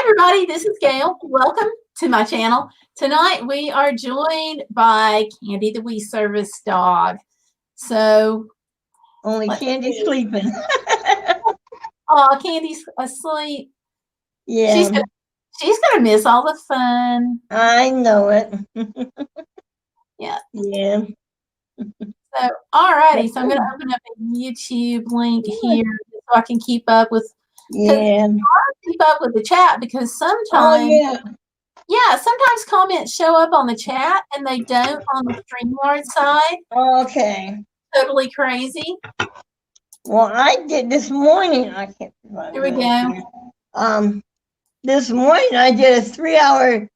everybody, this is Gail. Welcome to my channel. Tonight we are joined by Candy the Wee Service dog. So only Candy's sleeping. Oh, Candy's asleep. Yeah. She's gonna miss all the fun. I know it. Yeah. Yeah. So alrighty, so I'm gonna open up a YouTube link here so I can keep up with the chat because sometimes sometimes comments show up on the chat and they don't on the StreamYard side. Okay. Totally crazy. Well, I did this morning. I can't. Here we go. This morning I did a 3-hour.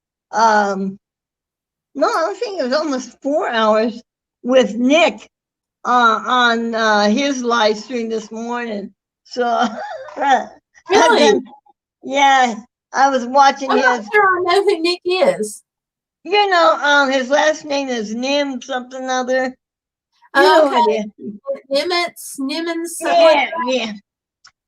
No, I think it was almost 4 hours with Nick on his live stream this morning. So really, yeah, I was watching his. I'm not sure I know who Nick is. You know, his last name is Nim something other. You know who it is. Nimmons. Yeah.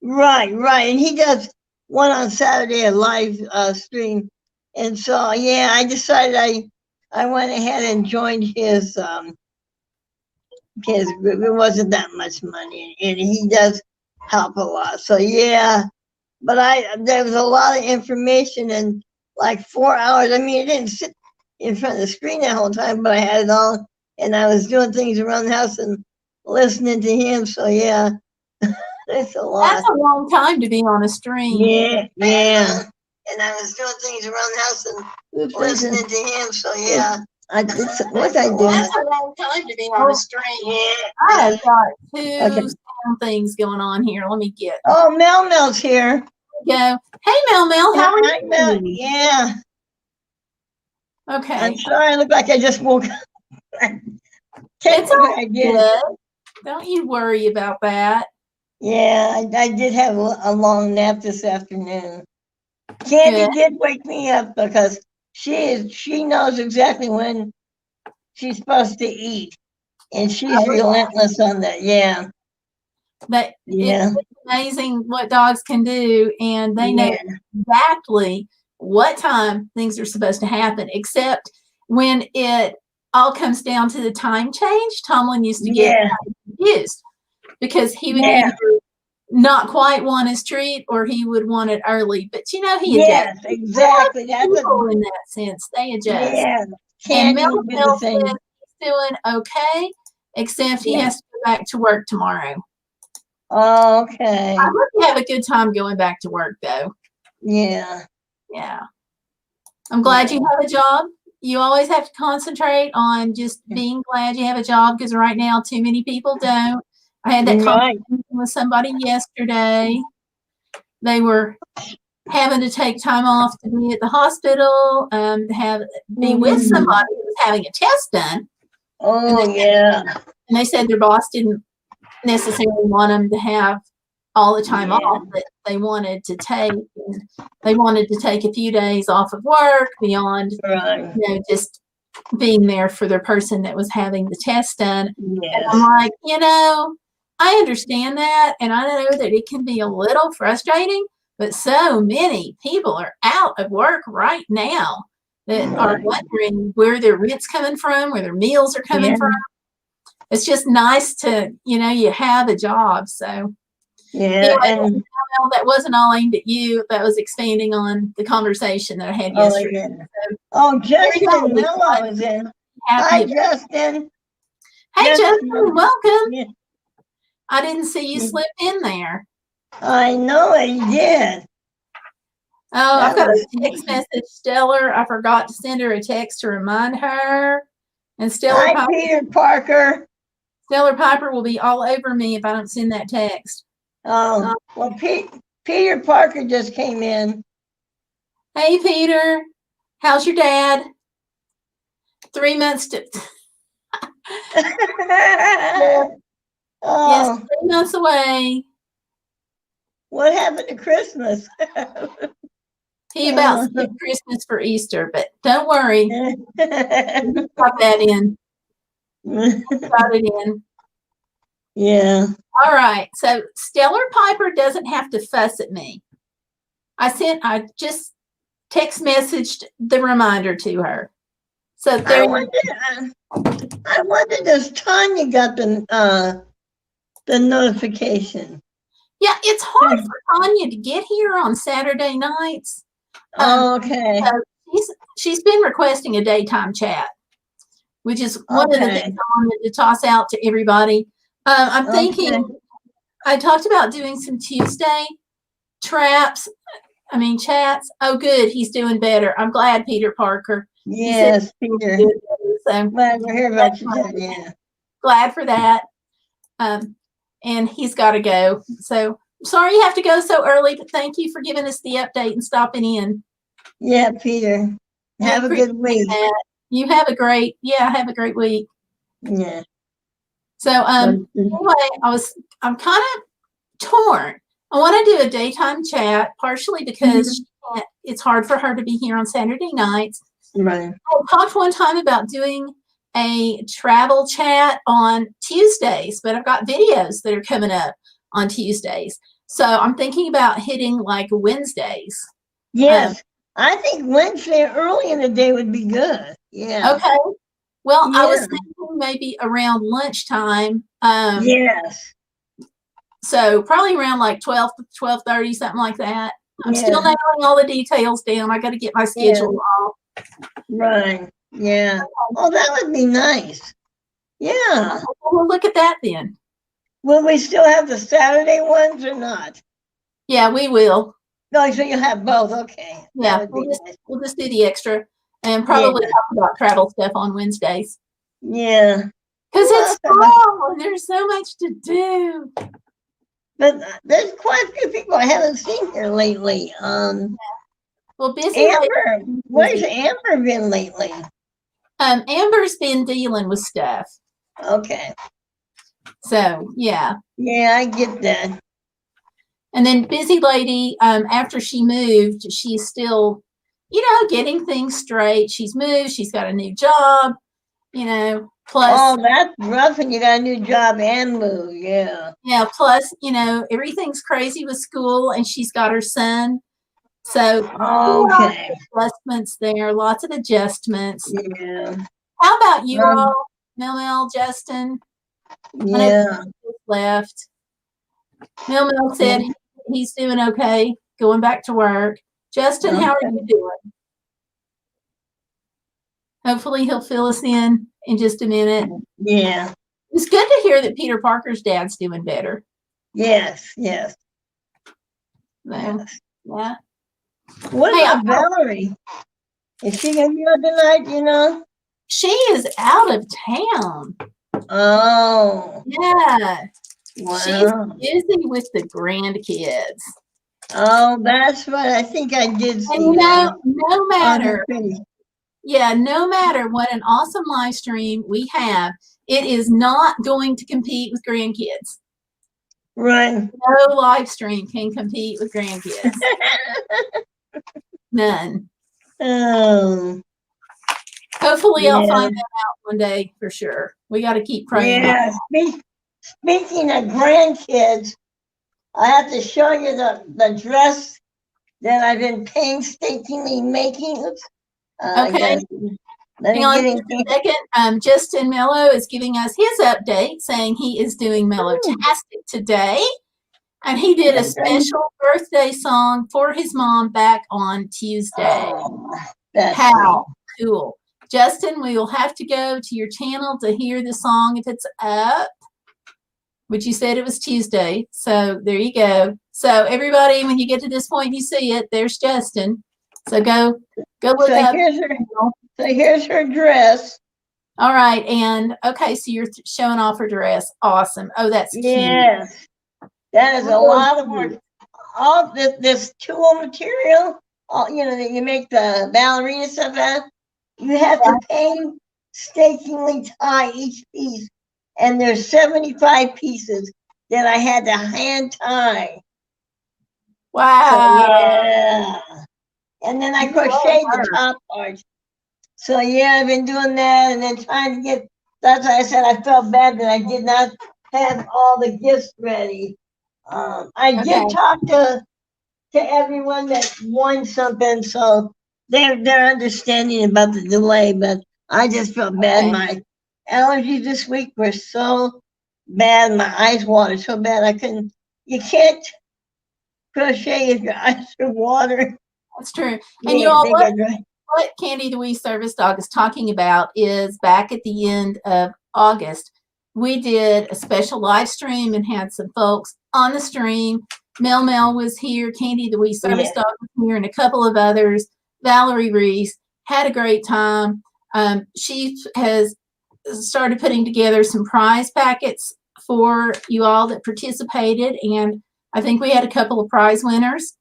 Right. And he does one on Saturday, a live stream. And so, yeah, I decided I went ahead and joined his group. It wasn't that much money, and he does help a lot. So, yeah, but there was a lot of information in like 4 hours. I mean, I didn't sit in front of the screen that whole time, but I had it on, and I was doing things around the house and listening to him. So, yeah. It's a lot. That's a long time to be on a stream. Yeah. And I was doing things around the house and listening to him. So yeah, what I do. That's a long time to be on a stream. Yeah. I've got two sound things going on here. Let me get. Oh, Mel's here. Go. Hey, Mel. How are you? Mel. Yeah. Okay. I'm sorry. I look like I just woke up. It's all good. Don't you worry about that. Yeah, I did have a long nap this afternoon. Candy did wake me up because she knows exactly when she's supposed to eat, and she's relentless on that. Yeah. It's amazing what dogs can do, and they know exactly what time things are supposed to happen, except when it all comes down to the time change. Tomlin used to get confused because he would either not quite want his treat or he would want it early. But he adjusts. Yes, exactly. That's in that sense. They adjust. Yeah. And Mel says he's doing okay, except he has to go back to work tomorrow. Okay. I hope you have a good time going back to work though. Yeah. I'm glad you have a job. You always have to concentrate on just being glad you have a job because right now too many people don't. I had that conversation with somebody yesterday. They were having to take time off to be at the hospital, be with somebody who was having a test done. And they said their boss didn't necessarily want them to have all the time off that they wanted to take. And they wanted to take a few days off of work beyond, just being there for their person that was having the test done. And I'm like, I understand that, and I know that it can be a little frustrating, but so many people are out of work right now that are wondering where their rent's coming from, where their meals are coming from. It's just nice to, you have a job. So, and that wasn't all aimed at you. That was expanding on the conversation that I had yesterday. Justin and Milla was in. Hi, Justin. Hey, Justin, welcome. I didn't see you slip in there. I know I did. Oh, I've got a text message, Stellar. I forgot to send her a text to remind her. And Stellar Piper, Peter Parker. Stellar Piper will be all over me if I don't send that text. Oh, well, Peter Parker just came in. Hey, Peter. How's your dad? 3 months to... Yes, 3 months away. What happened to Christmas? He about skipped Christmas for Easter, but don't worry. Pop that in. Got it in. Yeah. All right. So Stellar Piper doesn't have to fuss at me. I just text messaged the reminder to her. So I there. wonder does Tanya got the notification? Yeah, it's hard for Tanya to get here on Saturday nights. Okay. So she's been requesting a daytime chat, which is one of the things I wanted to toss out to everybody. I'm thinking, I talked about doing some Tuesday chats. Oh, good. He's doing better. I'm glad, Peter Parker. Yes, Peter. So glad to hear about you. Yeah. Glad for that. And he's got to go. So sorry you have to go so early, but thank you for giving us the update and stopping in. Yeah, Peter. Have a good week. You have a great week. Yeah. So anyway, I'm kind of torn. I want to do a daytime chat, partially because it's hard for her to be here on Saturday nights. Right. I talked one time about doing a travel chat on Tuesdays, but I've got videos that are coming up on Tuesdays. So I'm thinking about hitting like Wednesdays. Yes. I think Wednesday early in the day would be good. Yeah. Okay. Well, I was thinking maybe around lunchtime. Yes. So probably around like 12 to 12:30, something like that. I'm still nailing all the details down. I got to get my schedule off. Right. Yeah. Oh, that would be nice. Yeah. We'll look at that then. Will we still have the Saturday ones or not? Yeah, we will. No, so you'll have both. Okay. Yeah, we'll just do the extra and probably talk about travel stuff on Wednesdays. Yeah. Because it's fall and there's so much to do. But there's quite a few people I haven't seen here lately. Well, busy. Amber, where's Amber been lately? Amber's been dealing with stuff. Okay. So yeah. Yeah, I get that. And then busy lady, after she moved, she's still, getting things straight. She's moved. She's got a new job, plus. Oh, that's rough when you got a new job and move. Yeah. Yeah. Plus, everything's crazy with school and she's got her son. So adjustments there, lots of adjustments. Yeah. How about you all, Mel, Justin? Yeah. Left. Mel said he's doing okay, going back to work. Justin, how are you doing? Hopefully he'll fill us in just a minute. Yeah. It's good to hear that Peter Parker's dad's doing better. Yes, yes. Yeah. What about Valerie? Is she going to be on tonight, She is out of town. Oh. Yeah. Wow. She's busy with the grandkids. Oh, that's what I think I did see. And no matter what an awesome live stream we have, it is not going to compete with grandkids. Right. No live stream can compete with grandkids. None. Oh. Hopefully I'll find that out one day for sure. We got to keep praying. Yeah. Speaking of grandkids, I have to show you the dress that I've been painstakingly making. Okay. Hang on just a second. Justin Mello is giving us his update, saying he is doing Mellotastic today. And he did a special birthday song for his mom back on Tuesday. How cool. Justin, we will have to go to your channel to hear the song if it's up, which you said it was Tuesday. So there you go. So everybody, when you get to this point, you see it. There's Justin. So go look up. Here's her dress. All right. And okay, so you're showing off her dress. Awesome. Oh, that's cute. Yes. That is a lot of work. All this tulle material, that you make the ballerina stuff out, you have to painstakingly tie each piece. And there's 75 pieces that I had to hand tie. Wow. So, and then I crocheted the top part. So I've been doing that and then trying to get, that's why I said I felt bad that I did not have all the gifts ready. I did talk to to everyone that won something, so they're understanding about the delay. But I just felt bad. Okay. My allergies this week were so bad. My eyes watered so bad I couldn't. You can't crochet if your eyes are water. That's true. And you Yeah, all, they get dry. what Candy the Wee Service Dog is talking about is back at the end of August, we did a special live stream and had some folks on the stream. Mel was here, Candy the Wee Service Dog was here, and a couple of others. Valerie Reese had a great time. She has started putting together some prize packets for you all that participated, and I think we had a couple of prize winners.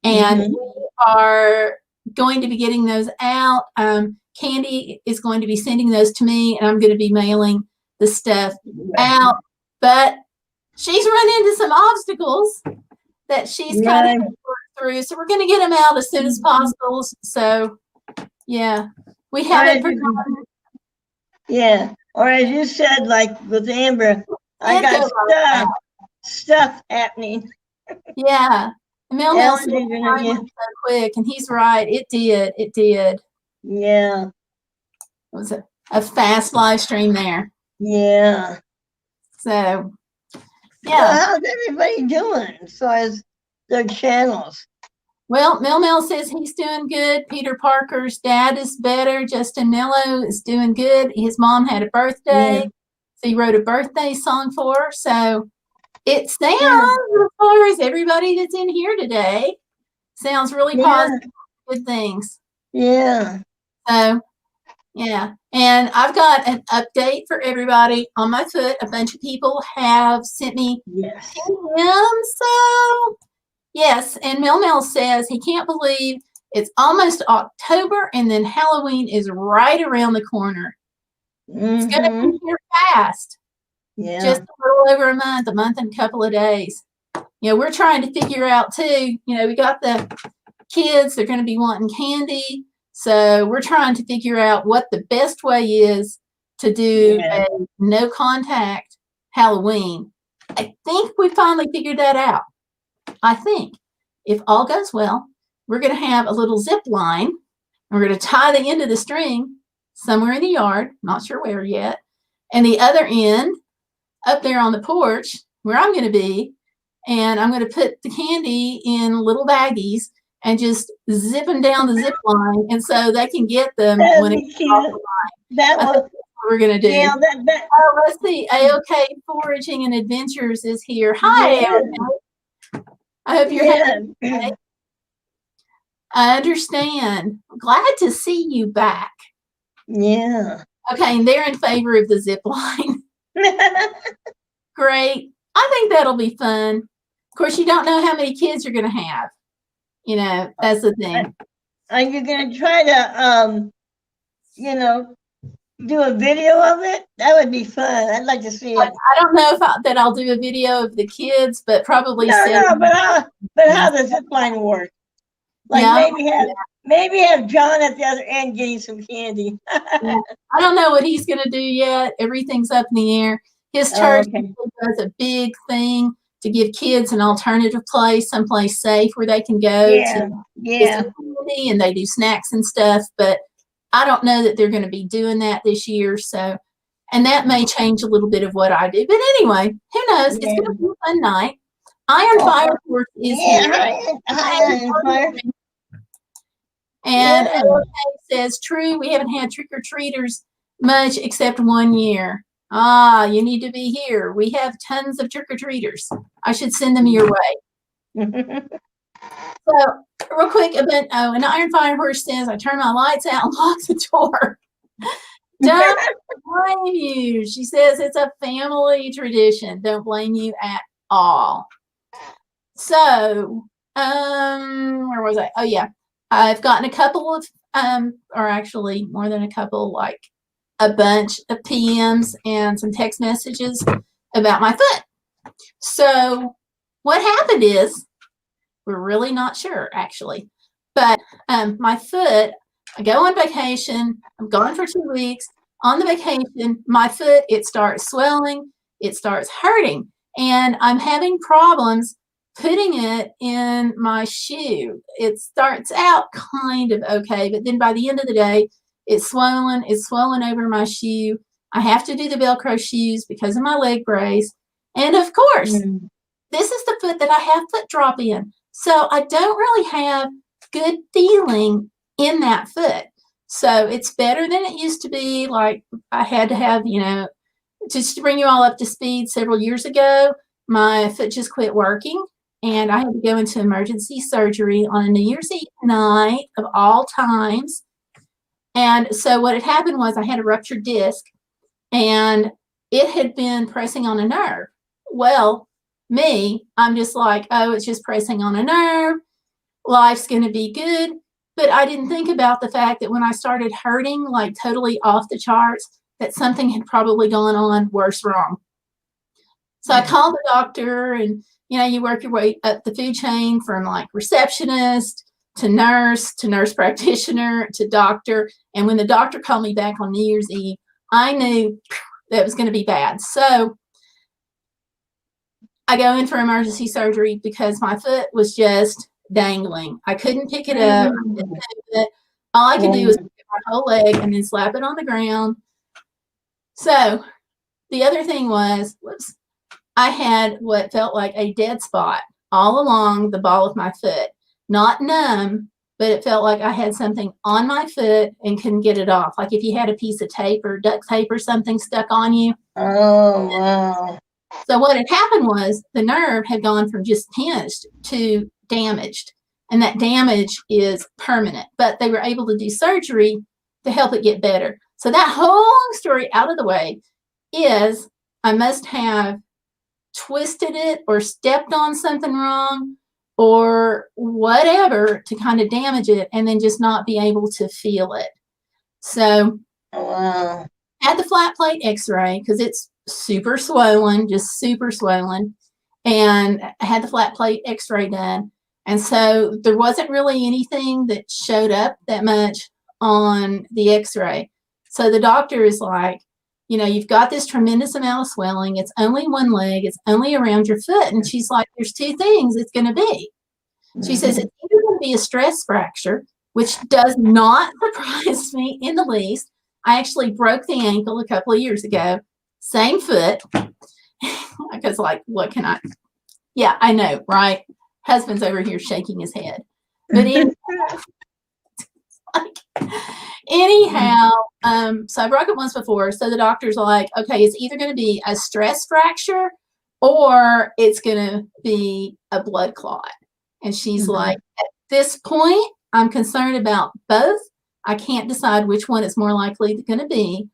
And we are going to be getting those out. Candy is going to be sending those to me, and I'm going to be mailing the stuff out. But she's run into some obstacles that she's kind of worked through, so we're going to get them out as soon as possible. So, yeah, we haven't forgotten. Yeah, or as you said, like with Amber, I got stuff happening. Yeah. Mel said time went so quick, and he's right. It did. It did. Yeah. It was a fast live stream there. Yeah. So, yeah. So how's everybody doing as far as their channels? Well, Mel says he's doing good. Peter Parker's dad is better. Justin Mello is doing good. His mom had a birthday. So he wrote a birthday song for her. So it sounds, as far as everybody that's in here today, sounds really positive, good things. Yeah. So, yeah. And I've got an update for everybody on my foot. A bunch of people have sent me him. So, yes. And Mel says he can't believe it's almost October and then Halloween is right around the corner. It's going to be here fast. Yeah. Just a little over a month and a couple of days. You know, we're trying to figure out too, you know, we got the kids, they're going to be wanting candy. So we're trying to figure out what the best way is to do a no contact Halloween. I think we finally figured that out. I think if all goes well, we're going to have a little zip line. And we're going to tie the end of the string somewhere in the yard, not sure where yet, and the other end up there on the porch where I'm going to be, and I'm going to put the candy in little baggies and just zip them down the zip line, and so they can get them when it's off the line. That's what we're going to do. Yeah, oh, let's see. AOK Foraging and Adventures is here. Hi, AOK. I hope you're having a good day. I understand. Glad to see you back. Yeah. Okay, and they're in favor of the zip line. Great. I think that'll be fun. Of course, you don't know how many kids you're going to have. You know, that's the thing. Are you going to try to, you know, do a video of it? That would be fun. I'd like to see it. I don't know if I'll do a video of the kids, but probably but how does zip line work? Like maybe have John at the other end getting some candy. I don't know what he's going to do yet. Everything's up in the air. His church does a big thing to give kids an alternative place, someplace safe where they can go to candy, and they do snacks and stuff. But I don't know that they're going to be doing that this year. So, and that may change a little bit of what I do. But anyway, who knows? It's going to be a fun night. Iron Fire Force is here. Iron Fire. And AOK says, true, we haven't had trick-or-treaters much except 1 year. Ah, you need to be here. We have tons of trick-or-treaters. I should send them your way. So, real quick, an Iron Fire Horse says, I turn my lights out and lock the door. Don't blame you. She says it's a family tradition. Don't blame you at all. So, where was I? Oh, yeah. I've gotten a couple of, or actually more than a couple, like a bunch of PMs and some text messages about my foot. So what happened is, we're really not sure, actually. But my foot, I go on vacation. I'm gone for 2 weeks. On the vacation, my foot, it starts swelling. It starts hurting. And I'm having problems putting it in my shoe. It starts out kind of okay, but then by the end of the day, it's swollen over my shoe. I have to do the Velcro shoes because of my leg brace. And of course, this is the foot that I have foot drop in. So I don't really have good feeling in that foot. So it's better than it used to be. Like I had to have, just to bring you all up to speed, several years ago, my foot just quit working and I had to go into emergency surgery on a New Year's Eve night of all times. And so what had happened was I had a ruptured disc and it had been pressing on a nerve. Well, I'm just like, oh, it's just pressing on a nerve. Life's going to be good. But I didn't think about the fact that when I started hurting, like totally off the charts, that something had probably gone on worse wrong. So I called the doctor and, you work your way up the food chain from like receptionist to nurse practitioner to doctor. And when the doctor called me back on New Year's Eve, I knew that it was going to be bad. So I go in for emergency surgery because my foot was just dangling. I couldn't pick it up. All I could do was pick my whole leg and then slap it on the ground. So the other thing was, I had what felt like a dead spot all along the ball of my foot. Not numb, but it felt like I had something on my foot and couldn't get it off. Like if you had a piece of tape or duct tape or something stuck on you. Oh, wow. So what had happened was the nerve had gone from just pinched to damaged. And that damage is permanent. But they were able to do surgery to help it get better. So that whole story out of the way is I must have twisted it or stepped on something wrong or whatever to kind of damage it and then just not be able to feel it. So wow. Had the flat plate x-ray because it's super swollen, just super swollen, and I had the flat plate x-ray done. And so there wasn't really anything that showed up that much on the x-ray. So the doctor is like, you've got this tremendous amount of swelling. It's only one leg. It's only around your foot. And she's like, there's two things it's going to be. She says, it's either going to be a stress fracture, which does not surprise me in the least. I actually broke the ankle a couple of years ago. Same foot. Because what can I? Yeah, I know, right? Husband's over here shaking his head. But anyhow, so I broke it once before. So the doctor's like, okay, it's either going to be a stress fracture or it's going to be a blood clot. And she's like, at this point, I'm concerned about both. I can't decide which one is more likely going to be.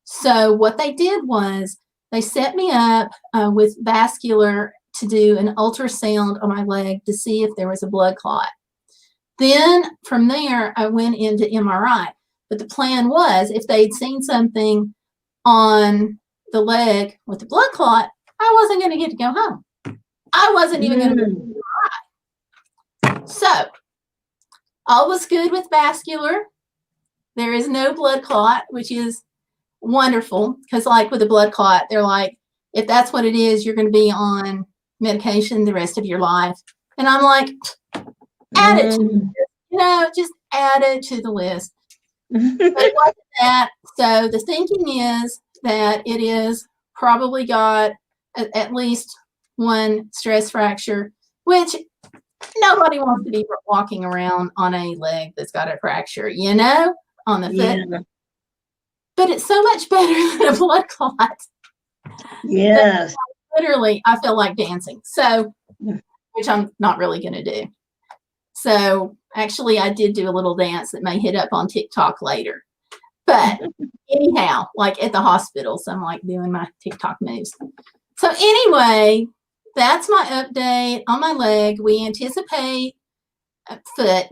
So what they did was they set me up with vascular to do an ultrasound on my leg to see if there was a blood clot. Then from there, I went into MRI. But the plan was if they'd seen something on the leg with the blood clot, I wasn't going to get to go home. I wasn't even going to do MRI. So all was good with vascular. There is no blood clot, which is wonderful because like with a blood clot, they're like, if that's what it is, you're going to be on medication the rest of your life. And I'm like, add it to the list. Just add it to the list. But it wasn't that. So the thinking is that it is probably got at least one stress fracture, which nobody wants to be walking around on a leg that's got a fracture, on the foot. Yeah. But it's so much better than a blood clot. Yes. Literally, I feel like dancing. So, which I'm not really going to do. So actually, I did do a little dance that may hit up on TikTok later. But anyhow, like at the hospital, so I'm like doing my TikTok moves. So anyway, that's my update on my leg. We anticipate a foot,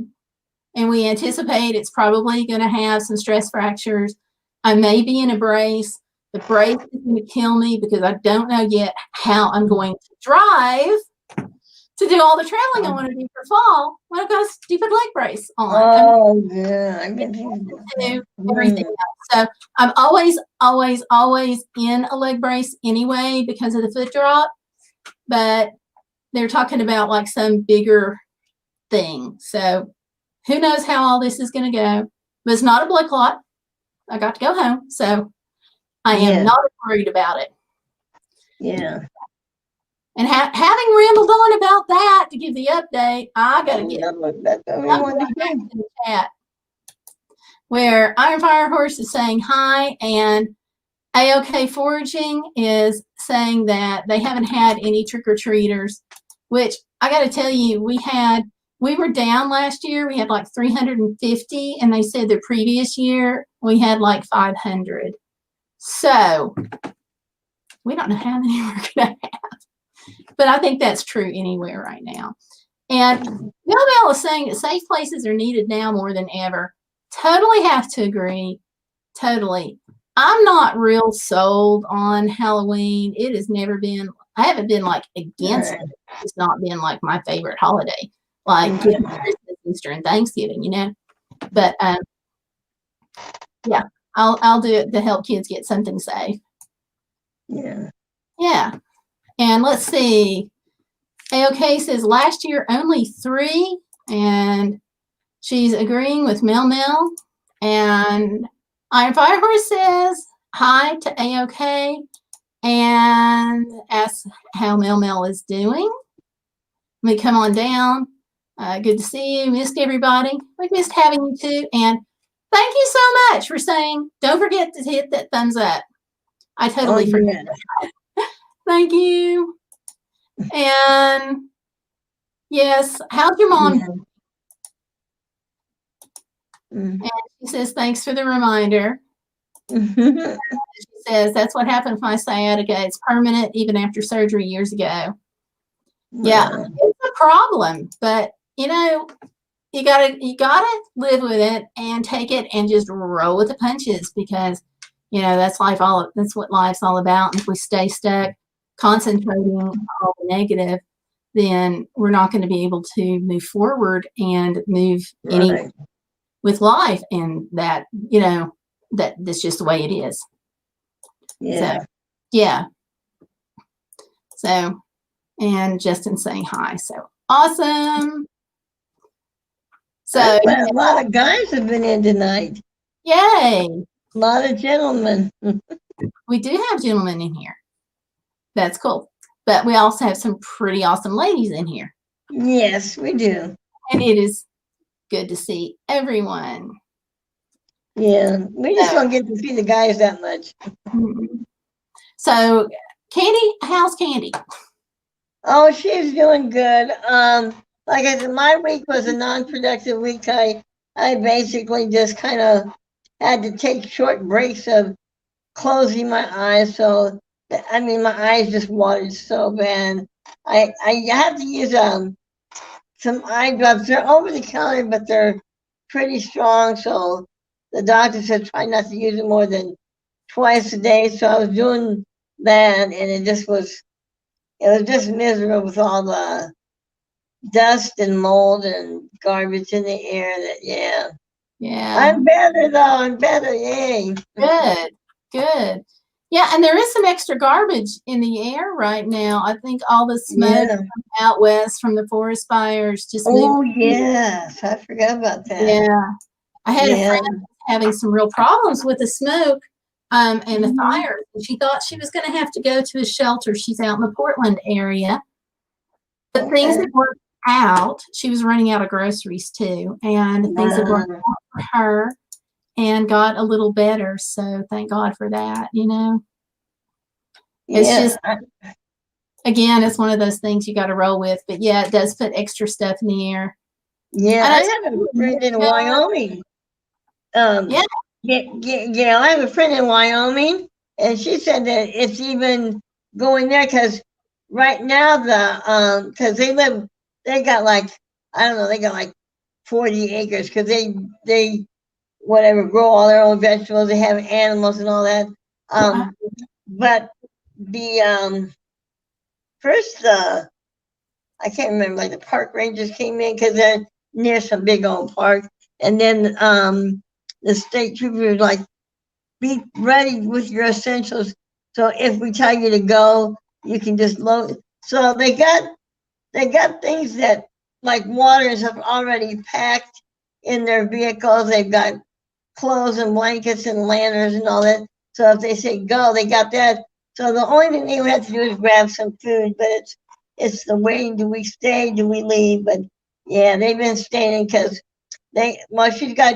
and we anticipate it's probably going to have some stress fractures. I may be in a brace. The brace is going to kill me because I don't know yet how I'm going to drive to do all the trailing I want to do for fall when I've got a stupid leg brace on. Oh, yeah. I can do everything else. So I'm always in a leg brace anyway because of the foot drop. But they're talking about like some bigger thing. So who knows how all this is going to go, but it's not a blood clot. I got to go home. So I am not worried about it. Yeah. And having rambled on about that to give the update, I got to get back in the chat where Iron Fire Horse is saying hi, and AOK Foraging is saying that they haven't had any trick-or-treaters, which I got to tell you, we were down last year. We had like 350, and they said the previous year we had like 500. So we don't know how many we're going to have, but I think that's true anywhere right now. And Mel is saying that safe places are needed now more than ever. Totally have to agree. Totally. I'm not real sold on Halloween. It has never been, I haven't been like against it. It's not been like my favorite holiday, like Christmas, Easter, and Thanksgiving, you know. But yeah, I'll do it to help kids get something safe. Yeah. Yeah. And let's see. AOK says last year only 3, and she's agreeing with Mel. And Iron Fire Horse says hi to AOK and asks how Mel is doing. Let me come on down. Good to see you. Missed everybody. We missed having you too. And thank you so much for saying, don't forget to hit that thumbs up. I totally forget. Thank you. And yes, how's your mom? Yeah. And she says, thanks for the reminder. She says, that's what happened with my sciatica. It's permanent even after surgery years ago. Yeah, it's a problem, but you know, you gotta live with it and take it and just roll with the punches, because you know that's what life's all about. And if we stay stuck concentrating on all the negative, then we're not going to be able to move forward and move any with life. And that, you know, that's just the way it is. Yeah. So, yeah. So, and Justin saying hi. So awesome. So a lot of guys have been in tonight. Yay. A lot of gentlemen. We do have gentlemen in here. That's cool. But we also have some pretty awesome ladies in here. Yes, we do. And it is good to see everyone. Yeah, we just don't get to see the guys that much. So, Candy, how's Candy? Oh, she's doing good. Like I said, my week was a non-productive week. I basically just kind of had to take short breaks of closing my eyes. So, I mean, my eyes just watered so bad. I have to use some eye drops. They're over the counter, but they're pretty strong. So the doctor said try not to use it more than twice a day. So I was doing that, and it was just miserable with all the dust and mold and garbage in the air. Yeah. I'm better though. I'm better. Yay. Good. Yeah, and there is some extra garbage in the air right now. I think all the smoke from out west from the forest fires just moved. Yes, I forgot about that. Yeah, I had a friend having some real problems with the smoke and the fire. And she thought she was going to have to go to a shelter. She's out in the Portland area. But things had worked out. She was running out of groceries too, and things had worked out for her and got a little better. So thank God for that, you know. It's just, again, it's one of those things you got to roll with. But yeah, it does put extra stuff in the air. Yeah, I have a friend in Wyoming. I have a friend in Wyoming, and she said that it's even going there because right now because they got like, I don't know, they got like 40 acres because they grow all their own vegetables. They have animals and all that. But the first I can't remember, like the park rangers came in because they're near some big old park, and then the state trooper was like, be ready with your essentials, so if we tell you to go, you can just load. So they got they got things that like waters have already packed in their vehicles. They've got clothes and blankets and lanterns and all that. So if they say go, they got that. So the only thing they would have to do is grab some food, but it's the waiting. Do we stay? Do we leave? But yeah, they've been staying because well, she's got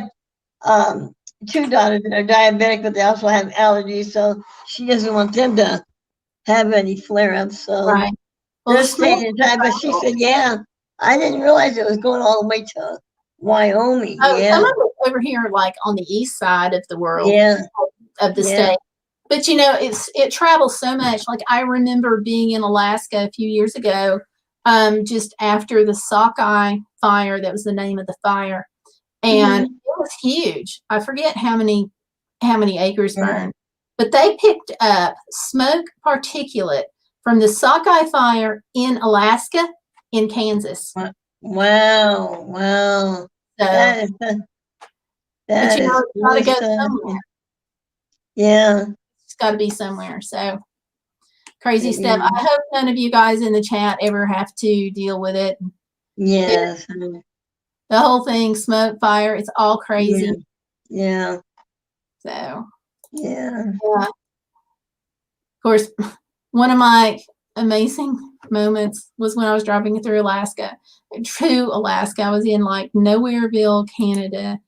two daughters that are diabetic, but they also have allergies, so she doesn't want them to have any flare-ups. So Right. Well, they're the school staying in time. But she said, yeah, I didn't realize it was going all the way to Wyoming. Oh, Yeah, some of it over here, like on the east side of the world, yeah, of the yeah. state. But you know, it travels so much. Like I remember being in Alaska a few years ago, just after the Sockeye fire. That was the name of the fire, and Mhm. it was huge. I forget how many acres burned, but they picked up smoke particulate from the Sockeye fire in Alaska, in Kansas. Wow, wow. So, That is but that you know, is it's got to go awesome. somewhere. Yeah, It's got to be somewhere. So crazy stuff. yeah, I hope none of you guys in the chat ever have to deal with it. yes, The whole thing, smoke, fire, it's all crazy. yeah, So, yeah. yeah. Of course, one of my amazing moments was when I was driving through Alaska. True Alaska. I was in like Nowhereville, Canada.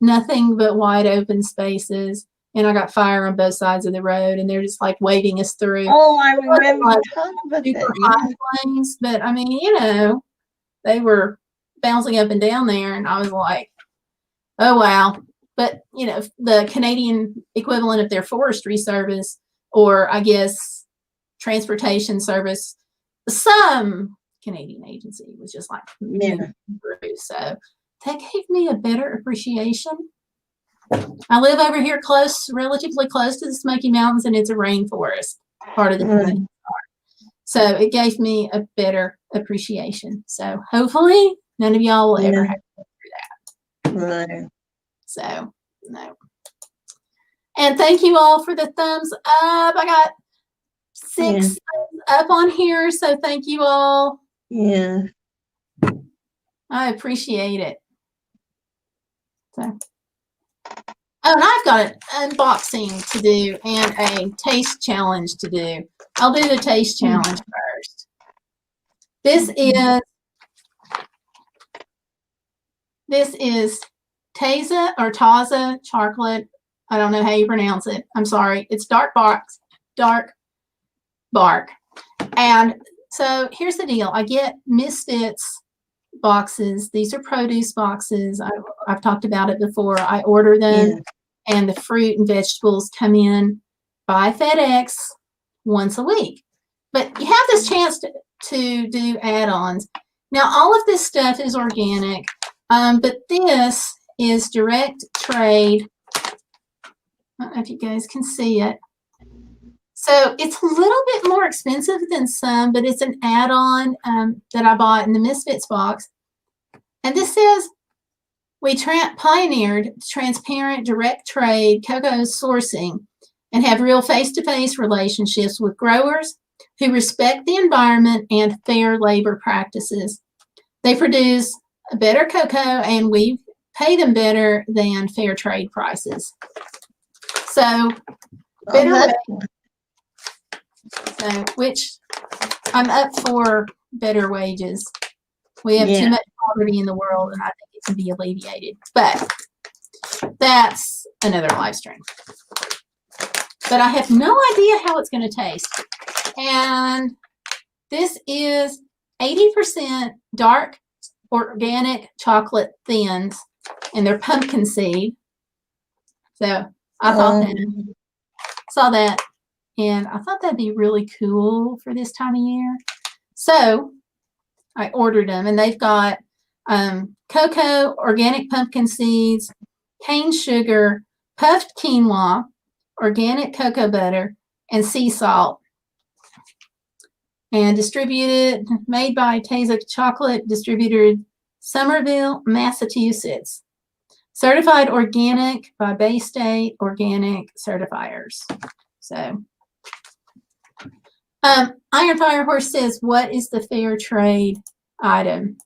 Nothing but wide open spaces. And I got fire on both sides of the road, and they're just like waving us through. Oh, I It wasn't remember like you talking about super that. high Yeah. flames, but I mean, you know, they were bouncing up and down there, and I was like, oh wow. But you know, the Canadian equivalent of their forestry service, or I guess transportation service, some Canadian agency was just like moving through. So that gave me a better appreciation. I live over here relatively close to the Smoky Mountains, and it's a rainforest part of the Right. So it gave me a better appreciation. So hopefully none of y'all will ever have to go through that. Right. So no. And thank you all for the thumbs up. I got 6 thumbs up on here. So thank you all. Yeah. I appreciate it. So. Oh, and I've got an unboxing to do and a taste challenge to do. I'll do the taste challenge first. This is Taza or Taza chocolate. I don't know how you pronounce it. I'm sorry. It's dark bark. And so here's the deal. I get Misfits boxes. These are produce boxes. I've talked about it before. I order them, and the fruit and vegetables come in by FedEx once a week. But you have this chance to do add-ons. Now, all of this stuff is organic, but this is direct trade. I don't know if you guys can see it. So it's a little bit more expensive than some, but it's an add-on that I bought in the Misfits box. And this says, we pioneered transparent direct trade cocoa sourcing and have real face-to-face relationships with growers who respect the environment and fair labor practices. They produce better cocoa, and we pay them better than fair trade prices. So, better which I'm up for better wages. We have too much poverty in the world, and I think it can be alleviated. But that's another live stream. But I have no idea how it's going to taste. And this is 80% dark organic chocolate thins, and they're pumpkin seed. So I thought saw that, and I thought that'd be really cool for this time of year. So I ordered them, and they've got cocoa, organic pumpkin seeds, cane sugar, puffed quinoa, organic cocoa butter, and sea salt. And made by Taza Chocolate, distributed Somerville, Massachusetts. Certified organic by Bay State Organic Certifiers. So, Iron Fire Horse says, what is the fair trade item.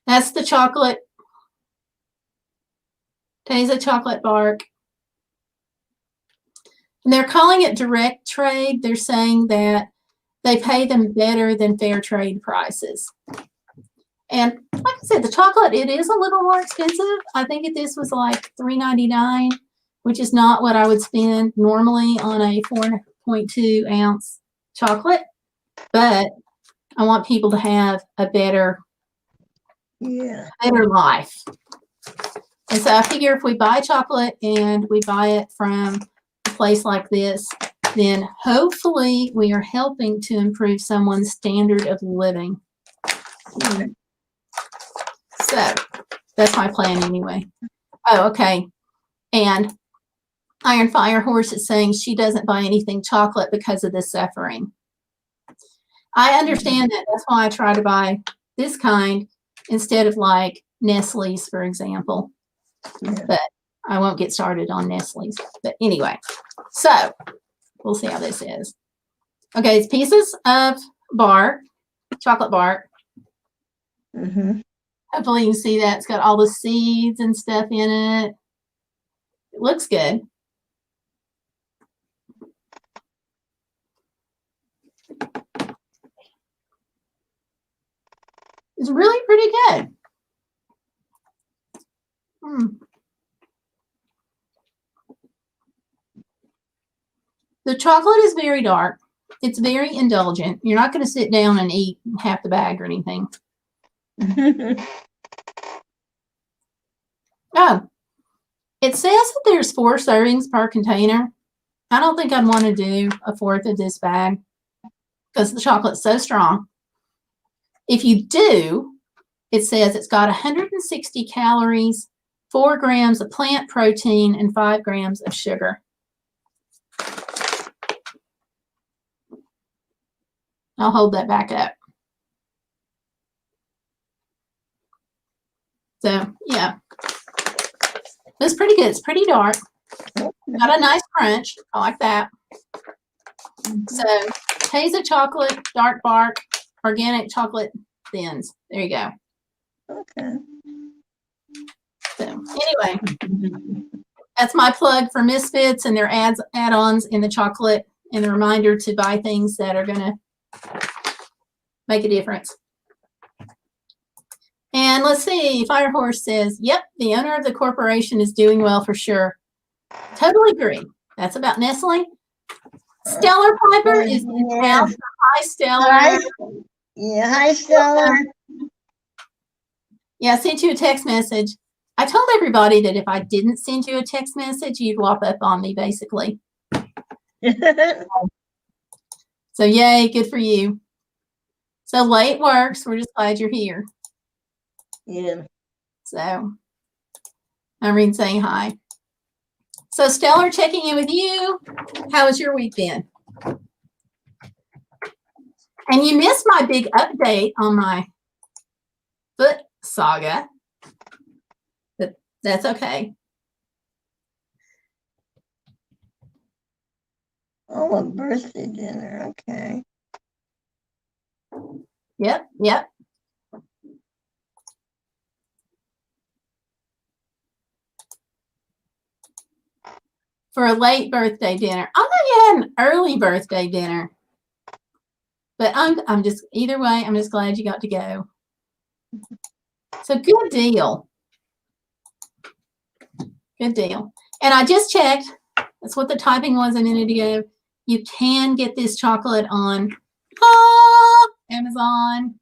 That's the chocolate. Teza chocolate bark. And they're calling it direct trade. They're saying that they pay them better than fair trade prices. And like I said, the chocolate, it is a little more expensive. I think this was like $3.99, which is not what I would spend normally on a 4.2 ounce chocolate. But I want people to have a better life. And so I figure if we buy chocolate and we buy it from a place like this, then hopefully we are helping to improve someone's standard of living. So that's my plan anyway. Oh, okay. And Iron Fire Horse is saying she doesn't buy anything chocolate because of the suffering. I understand that. That's why I try to buy this kind instead of like Nestle's, for example. But I won't get started on Nestle's. But anyway, so we'll see how this is. Okay, it's pieces of bark, chocolate bark. Hopefully you can see that. It's got all the seeds and stuff in it. It looks good. It's really pretty good. The chocolate is very dark. It's very indulgent. You're not going to sit down and eat half the bag or anything. Oh, it says that there's 4 servings per container. I don't think I'd want to do a 4th of this bag because the chocolate's so strong. If you do, it says it's got 160 calories, 4 grams of plant protein, and 5 grams of sugar. I'll hold that back up. So, yeah. It's pretty good. It's pretty dark. Got a nice crunch. I like that. So, Teza chocolate, dark bark, organic chocolate thins. There you go. Okay. So, anyway, that's my plug for Misfits and their add-ons in the chocolate, and a reminder to buy things that are going to make a difference. And let's see, Firehorse says, yep, the owner of the corporation is doing well for sure. Totally agree. That's about Nestle. Stellar Piper is in town. Hi, Stellar. Hi. Yeah, hi, Stellar. Yeah, I sent you a text message. I told everybody that if I didn't send you a text message, you'd whop up on me, basically. So, yay, good for you. So, late works. We're just glad you're here. Yeah. So, Irene saying hi. So, Stellar, checking in with you. How has your week been? And you missed my big update on my foot saga. But that's okay. Oh, a birthday dinner. Okay. Yep, yep. For a late birthday dinner. I thought you had an early birthday dinner. But I'm just, either way, I'm just glad you got to go. So good deal. Good deal. And I just checked. That's what the typing was a minute ago. You can get this chocolate on Amazon.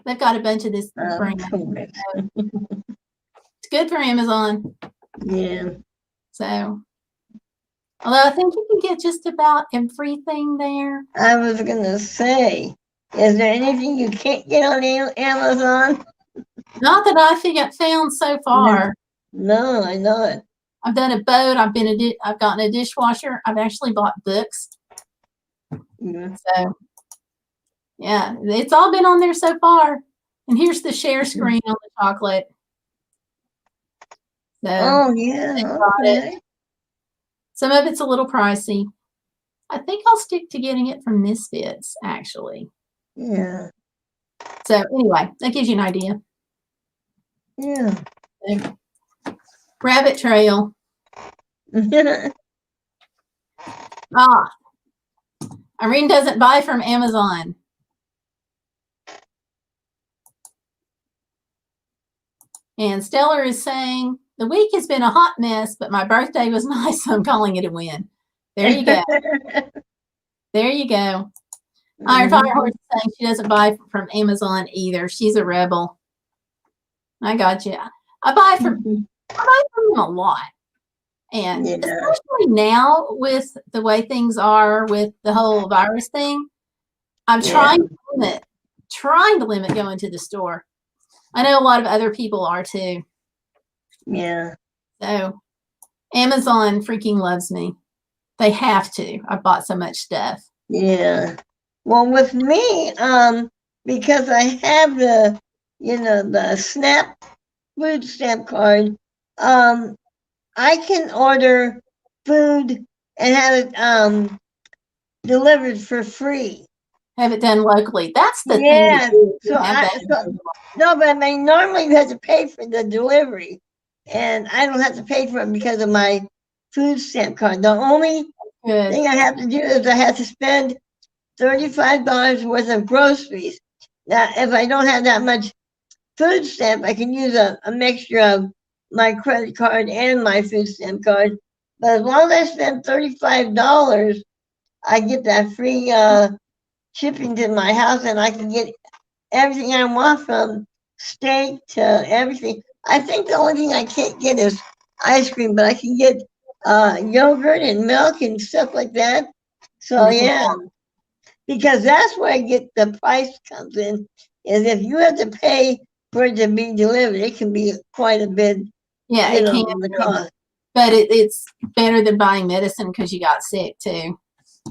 They've got a bunch of this brand. It's good for Amazon. Yeah. So, although I think you can get just about everything there. I was going to say, is there anything you can't get on Amazon? Not that I found so far. No, I know it. I've done a boat. I've gotten a dishwasher. I've actually bought books. Yeah. So, yeah, it's all been on there so far. And here's the share screen on the chocolate. So, oh, yeah. Okay. Some of it's a little pricey. I think I'll stick to getting it from Misfits, actually. Yeah. So anyway, that gives you an idea. Yeah. So, rabbit trail. Ah, Irene doesn't buy from Amazon. And Stellar is saying, the week has been a hot mess, but my birthday was nice, so I'm calling it a win. There you go. There you go. Iron Fire Horse is saying she doesn't buy from Amazon either. She's a rebel. I got you. I buy from them a lot. And especially now with the way things are with the whole virus thing, I'm trying to limit going to the store. I know a lot of other people are too. Yeah. So Amazon freaking loves me. They have to. I bought so much stuff. Yeah. Well, with me, because I have the, the SNAP food stamp card, I can order food and have it delivered for free. Have it done locally. That's the thing. Yeah. No, but I mean, normally you have to pay for the delivery, and I don't have to pay for it because of my food stamp card. The only thing I have to do is I have to spend $35 worth of groceries. Now, if I don't have that much food stamp, I can use a mixture of my credit card and my food stamp card. But as long as I spend $35, I get that free shipping to my house, and I can get everything I want, from steak to everything. I think the only thing I can't get is ice cream, but I can get yogurt and milk and stuff like that. So yeah, because that's where I get the price comes in. Is if you have to pay for it to be delivered, it can be quite a bit. Yeah, it can. The cost. But it's better than buying medicine because you got sick too.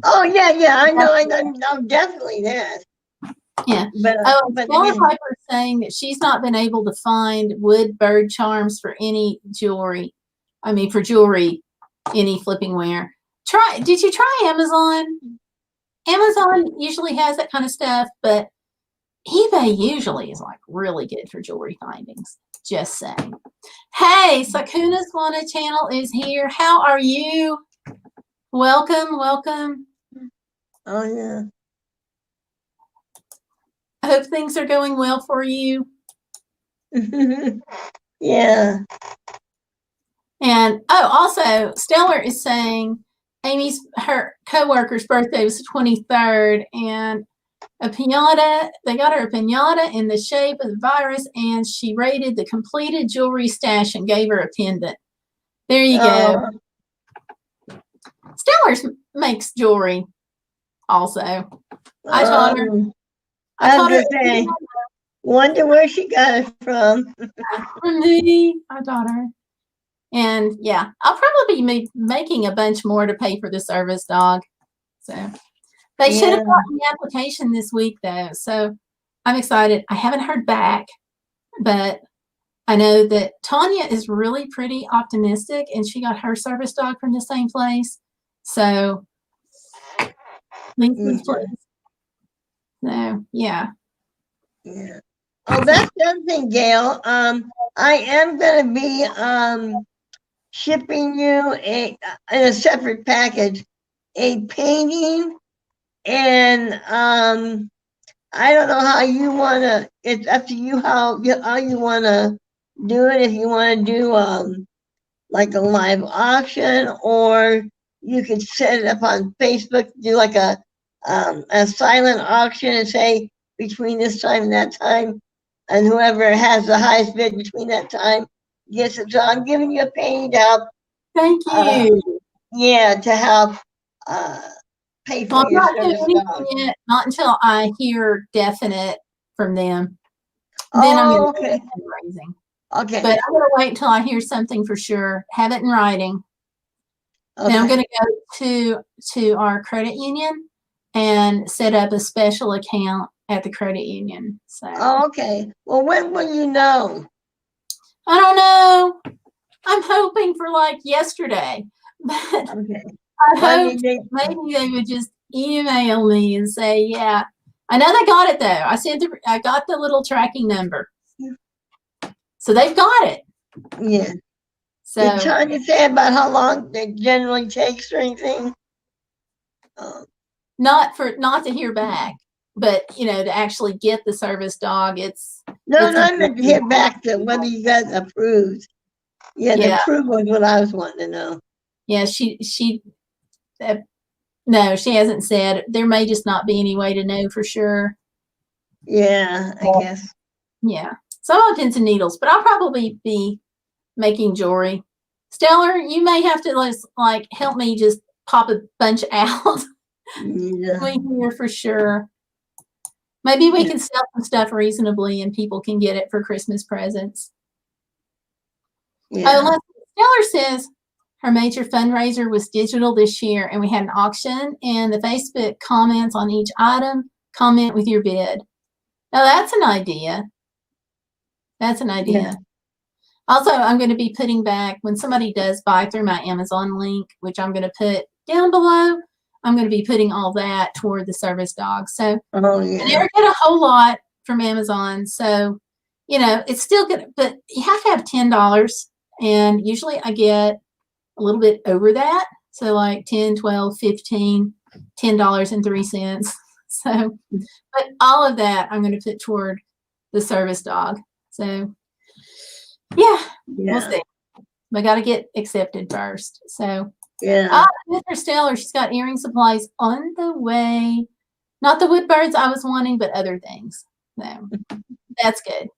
Oh yeah, I know, definitely that. Yeah. Stella Piper is saying that she's not been able to find wood bird charms for any jewelry. I mean, for jewelry, any flipping wear. Did you try Amazon? Amazon usually has that kind of stuff, but eBay usually is like really good for jewelry findings. Just saying. Hey, Sakuna's Wanna channel is here. How are you? Welcome. Oh yeah. I hope things are going well for you. Yeah. And also Stellar is saying her co-worker's birthday was the 23rd, and they got her a pinata in the shape of the virus, and she rated the completed jewelry stash and gave her a pendant. There you go. Stellar makes jewelry also. I taught her. Wonder where she got it from. From me. I taught her. And yeah, I'll probably be making a bunch more to pay for the service dog. So they should have gotten the application this week though. So I'm excited. I haven't heard back, but I know that Tanya is really pretty optimistic, and she got her service dog from the same place. So please. So yeah. Oh, that's the other thing, Gail. I am gonna be shipping you in a separate package a painting, and I don't know how you wanna. It's up to you how you wanna do it. If you wanna do like a live auction, or you could set it up on Facebook, do like a silent auction and say between this time and that time, and whoever has the highest bid between that time gets it. So I'm giving you a painting to help. Thank you. To help pay for your service dog. Yet, not until I hear definite from them. Then I'm going to do fundraising. Okay. But I'm going to wait until I hear something for sure. Have it in writing. Okay. Then I'm going to go to our credit union and set up a special account at the credit union. So. Oh, okay. Well, when will you know? I don't know. I'm hoping for like yesterday. But I hope maybe they would just email me and say, yeah, I know they got it though. I got the little tracking number. So they've got it. Yeah. So Did Tanya say about how long it generally takes or anything? not to hear back, but to actually get the service dog, No, I meant to hear back to whether you got approved. Yeah, the approval is what I was wanting to know. Yeah, no, she hasn't said. There may just not be any way to know for sure. Yeah, I guess. Yeah. Some on pins and needles, but I'll probably be making jewelry. Stellar, you may have to like help me just pop a bunch out. Yeah. Here for sure. Maybe we can sell some stuff reasonably and people can get it for Christmas presents. Yeah. Stellar says her major fundraiser was digital this year, and we had an auction, and the Facebook comments on each item, comment with your bid. Now that's an idea. That's an idea. Yeah. Also, I'm going to be putting back, when somebody does buy through my Amazon link, which I'm going to put down below, I'm going to be putting all that toward the service dog. So I never get a whole lot from Amazon. So, it's still good, but you have to have $10. And usually I get a little bit over that. So like 10, 12, 15, $10.03. So, but all of that I'm going to put toward the service dog. So yeah. We'll see. I got to get accepted first. So Mr. Stellar, she's got earring supplies on the way. Not the wood birds I was wanting, but other things. So that's good.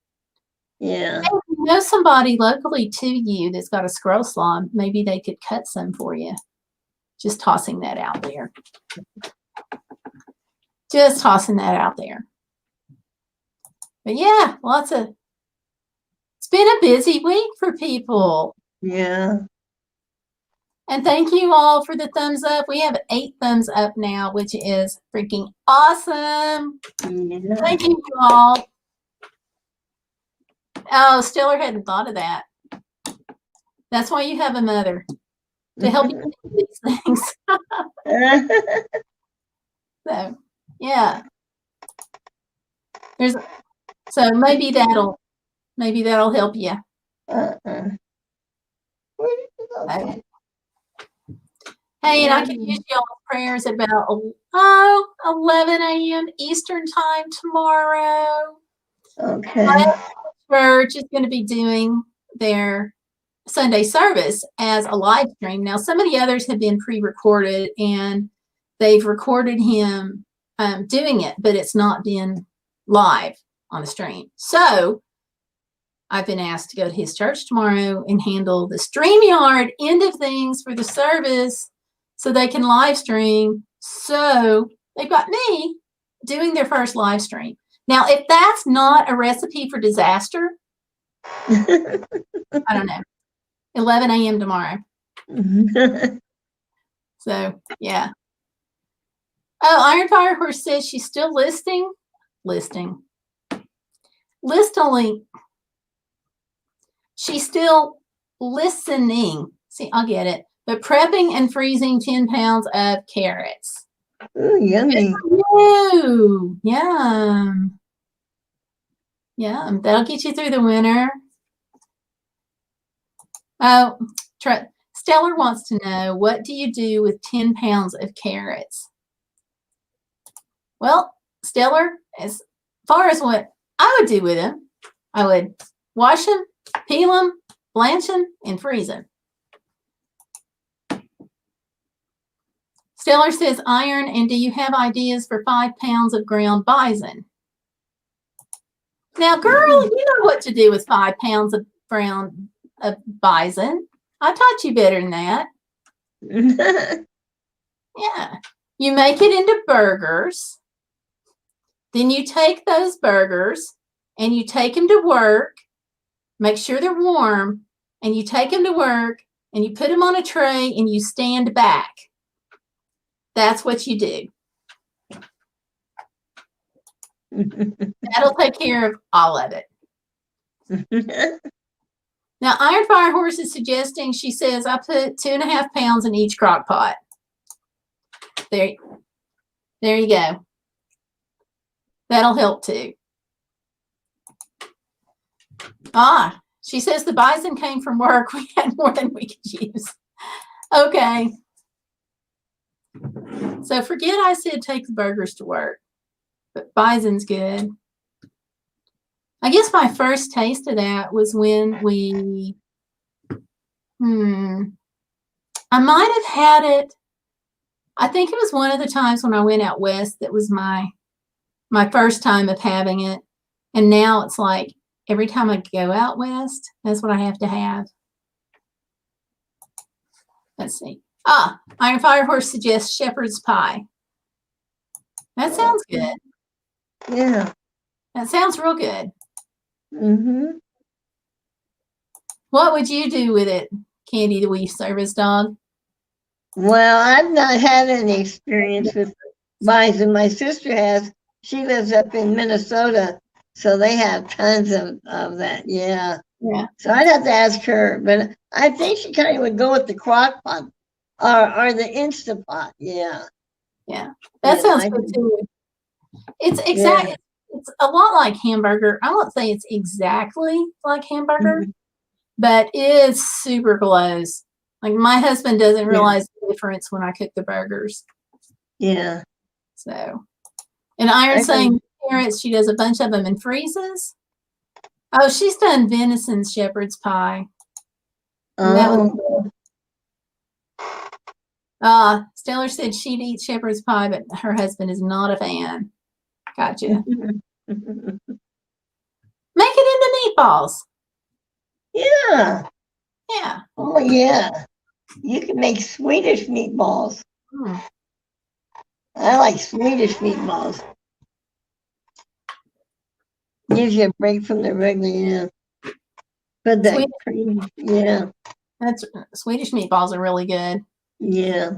Yeah. Maybe you know somebody locally to you that's got a squirrel salon. Maybe they could cut some for you. Just tossing that out there. Just tossing that out there. But yeah, it's been a busy week for people. Yeah. And thank you all for the thumbs up. We have 8 thumbs up now, which is freaking awesome. Yeah. Thank you all. Oh, Stiller hadn't thought of that. That's why you have a mother, to help you do these things. So, yeah. So maybe that'll help you. Okay. Hey, and I can use y'all's prayers at about 11 a.m. Eastern time tomorrow. Okay. Church is going to be doing their Sunday service as a live stream. Now, some of the others have been pre-recorded, and they've recorded him doing it, but it's not been live on the stream. So I've been asked to go to his church tomorrow and handle the StreamYard end of things for the service so they can live stream. So they've got me doing their first live stream. Now, if that's not a recipe for disaster, I don't know. 11 a.m. tomorrow. So, yeah. Oh, Iron Fire Horse says she's still listing. List a link. She's still listening. See, I'll get it. But prepping and freezing 10 pounds of carrots. Ooh, yummy. Ooh, yum. Yum. That'll get you through the winter. Oh, Stellar wants to know, what do you do with 10 pounds of carrots? Well, Stellar, as far as what I would do with them, I would wash them, peel them, blanch them, and freeze them. Stellar says, Iron, and do you have ideas for 5 pounds of ground bison? Now, girl, you know what to do with 5 pounds of ground bison. I taught you better than that. Yeah. You make it into burgers. Then you take those burgers and you take them to work. Make sure they're warm. And you take them to work and you put them on a tray and you stand back. That's what you do. That'll take care of all of it. Now, Iron Fire Horse is suggesting, she says, I put 2.5 pounds in each crock pot. There you go. That'll help too. Ah, she says the bison came from work. We had more than we could use. Okay. So forget I said take the burgers to work, but bison's good. I guess my first taste of that was when we, I might have had it. I think it was one of the times when I went out west that was my first time of having it. And now it's like every time I go out west, that's what I have to have. Let's see. Ah, Iron Fire Horse suggests shepherd's pie. That sounds good. Yeah. That sounds real good. Mm-hmm. What would you do with it, Candy, the wee service dog? Well, I've not had any experience with bison. My sister has. She lives up in Minnesota, so they have tons of that. Yeah. Yeah. So I'd have to ask her, but I think she kind of would go with the crock pot or the Instant Pot. Yeah. Yeah. That sounds good too. It's exactly. Yeah. It's a lot like hamburger. I won't say it's exactly like hamburger, but it's super close. Like my husband doesn't realize the difference when I cook the burgers. Yeah. So, and Iron's saying parents, she does a bunch of them and freezes. Oh, she's done venison shepherd's pie. Oh. Stellar said she'd eat shepherd's pie, but her husband is not a fan. Gotcha. Make it into meatballs. Yeah. Yeah. Oh, yeah. You can make Swedish meatballs. I like Swedish meatballs. Gives you a break from the regular, but that cream, yeah. That's Swedish meatballs are really good. Yeah.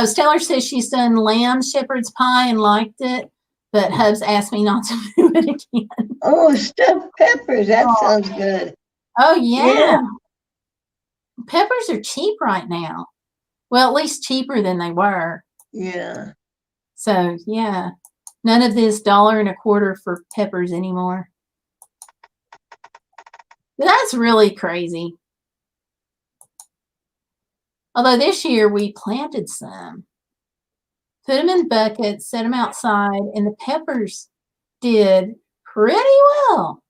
Stellar says she's done lamb shepherd's pie and liked it, but Hubs asked me not to do it again. Oh, stuffed peppers. That sounds good. Oh, yeah. Peppers are cheap right now. Well, at least cheaper than they were. Yeah. So, yeah. None of this $1.25 for peppers anymore. That's really crazy. Although this year we planted some. Put them in buckets, set them outside, and the peppers did pretty well.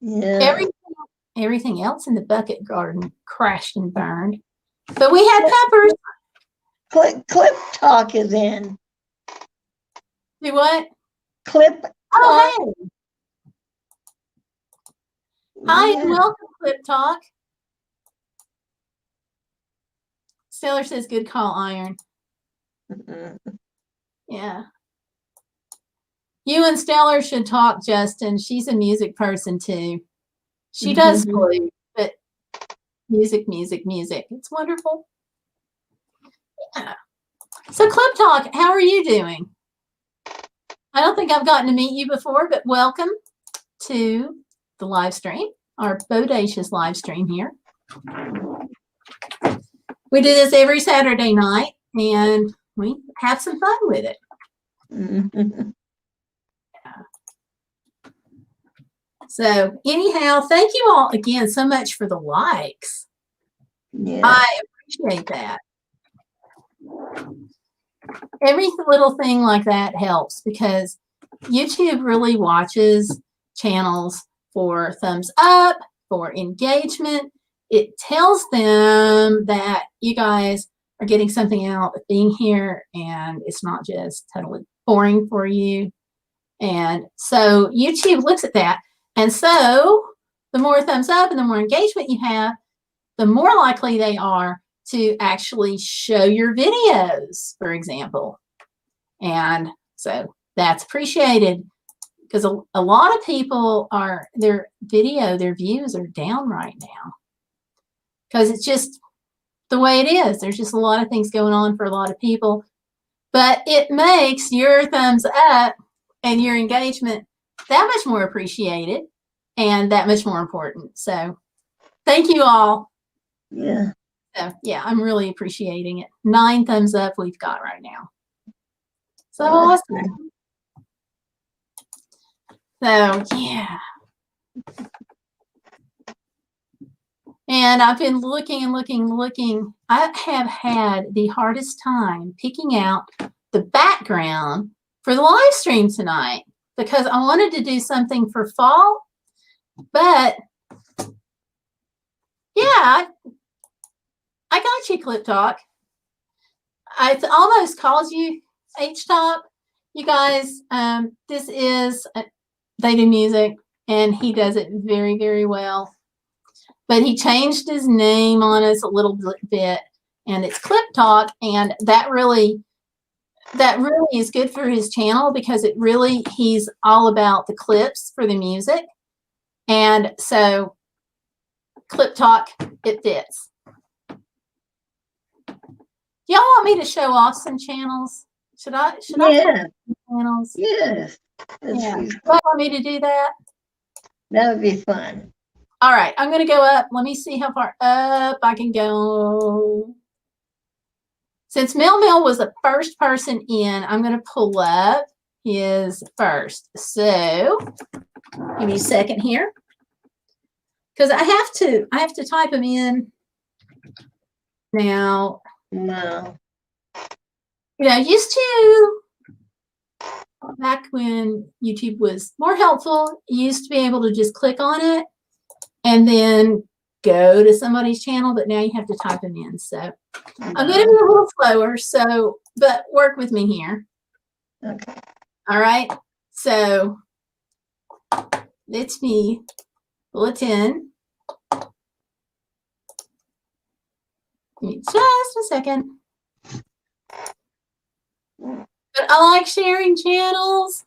Yeah. Everything else in the bucket garden crashed and burned. But we had peppers. Clip Talk is in. Do what? Clip Talk. Oh, hey. Hi, and welcome, Clip Talk. Stellar says, good call, Iron. Yeah. You and Stellar should talk, Justin. She's a music person, too. She does play, but music. It's wonderful. Yeah. So, Clip Talk, how are you doing? I don't think I've gotten to meet you before, but welcome to the live stream, our Bodacious live stream here. We do this every Saturday night, and we have some fun with it. So anyhow, thank you all again so much for the likes. Yeah. I appreciate that. Every little thing like that helps because YouTube really watches channels for thumbs up, for engagement. It tells them that you guys are getting something out of being here and it's not just totally boring for you. And so YouTube looks at that. And so the more thumbs up and the more engagement you have, the more likely they are to actually show your videos, for example. And so that's appreciated because a lot of people are, their views are down right now because it's just the way it is. There's just a lot of things going on for a lot of people, but it makes your thumbs up and your engagement that much more appreciated and that much more important. So thank you all. Yeah. So yeah, I'm really appreciating it. 9 thumbs up we've got right now. So awesome. So, yeah. And I've been looking and looking and looking. I have had the hardest time picking out the background for the live stream tonight because I wanted to do something for fall, but yeah, I got you, Clip Talk. I almost called you H-Top. You guys, this is, they do music, and he does it very, very well. But he changed his name on us a little bit, and it's Clip Talk, and that really is good for his channel because it really, he's all about the clips for the music. And so Clip Talk, it fits. Y'all want me to show off some channels? Should I show some channels? Yes. Yeah. You want me to do that? That would be fun. All right, I'm going to go up. Let me see how far up I can go. Since Mel was the first person in, I'm going to pull up his first. So give me a second here. Because I have to type them in now. No. You know, used to, back when YouTube was more helpful, you used to be able to just click on it and then go to somebody's channel, but now you have to type them in. So I'm going to be a little slower, so, but work with me here. Okay. All right. So let's me bulletin. Give me just a second. But I like sharing channels.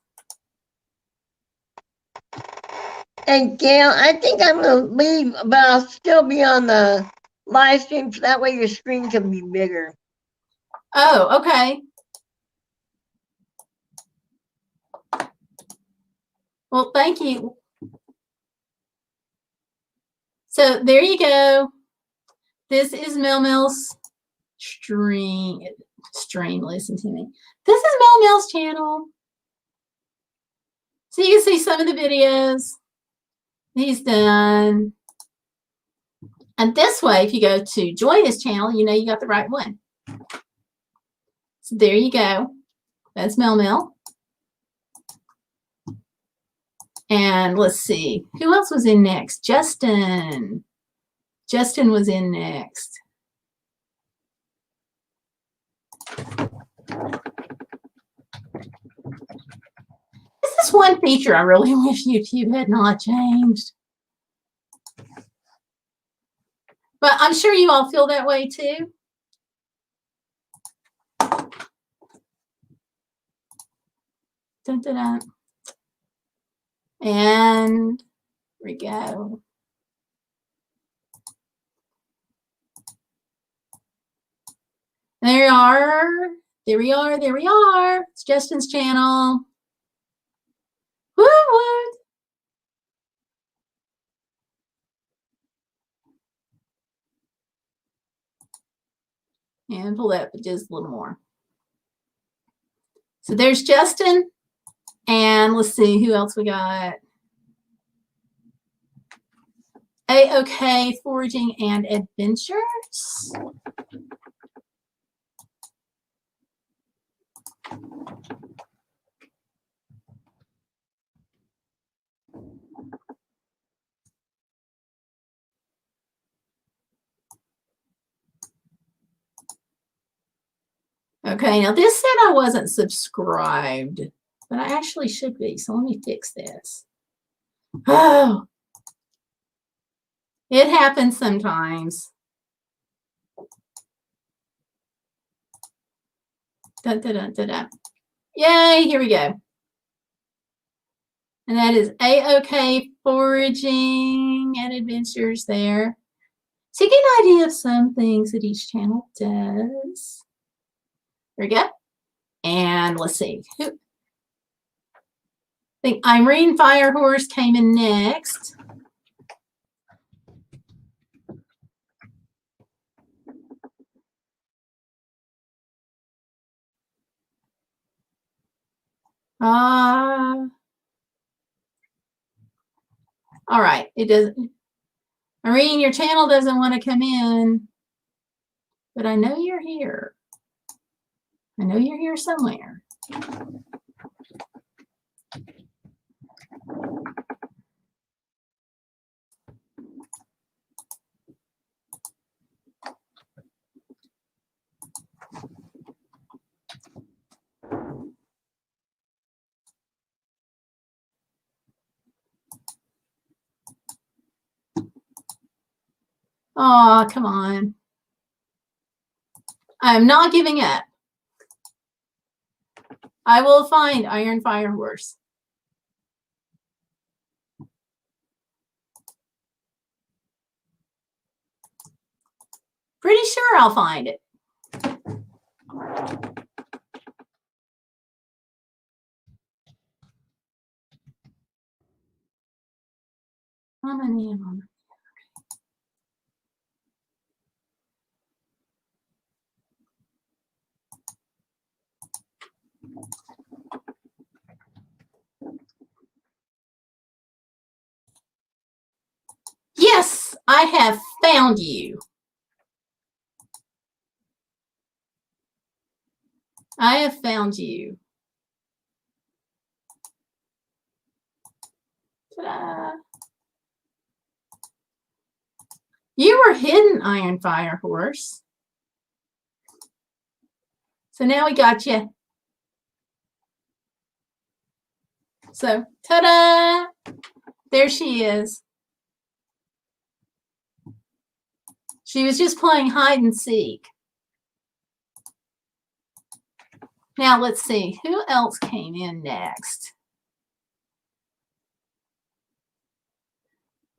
And Gail, I think I'm going to leave, but I'll still be on the live stream, so that way your screen can be bigger. Oh, okay. Well, thank you. So there you go. This is Mel's stream. Listen to me. This is Mel's channel. So you can see some of the videos he's done. And this way, if you go to join his channel, you know you got the right one. So there you go. That's Mel. And let's see. Who else was in next? Justin. Justin was in next. This is one feature I really wish YouTube had not changed. But I'm sure you all feel that way too. Dun, dun, dun. And here we go. There we are. There we are. There we are. It's Justin's channel. Woo woo. And pull that up just a little more. So there's Justin. And let's see who else we got. A-OK Foraging and Adventures. Okay, now this said I wasn't subscribed, but I actually should be. So let me fix this. Oh, it happens sometimes. Dun, dun, dun, dun, dun. Yay, here we go. And that is A-OK Foraging and Adventures there. So you get an idea of some things that each channel does. There we go. And let's see. I think Irene Firehorse came in next. All right. It doesn't. Irene, your channel doesn't want to come in, but I know you're here. I know you're here somewhere. Oh, come on. I'm not giving up. I will find Iron Fire Horse. Pretty sure I'll find it. How many of them? Yes, I have found you. I have found you. Ta-da. You were hidden, Iron Fire Horse. So now we got you. So, ta-da! There she is. She was just playing hide and seek. Now let's see, who else came in next?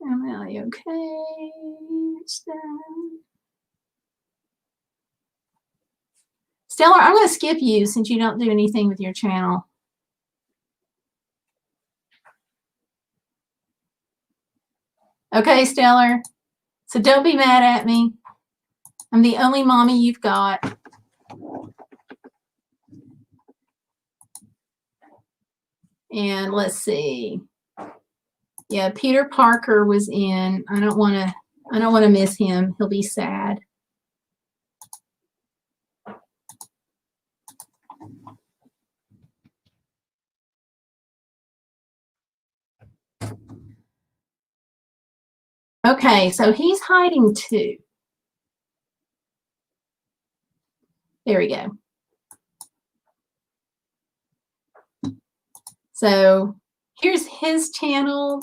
Am I okay? Stellar, I'm going to skip you since you don't do anything with your channel. Okay, Stellar. So don't be mad at me. I'm the only mommy you've got. And let's see. Yeah, Peter Parker was in. I don't want to miss him. He'll be sad. Okay, so he's hiding too. There we go. So here's his channel.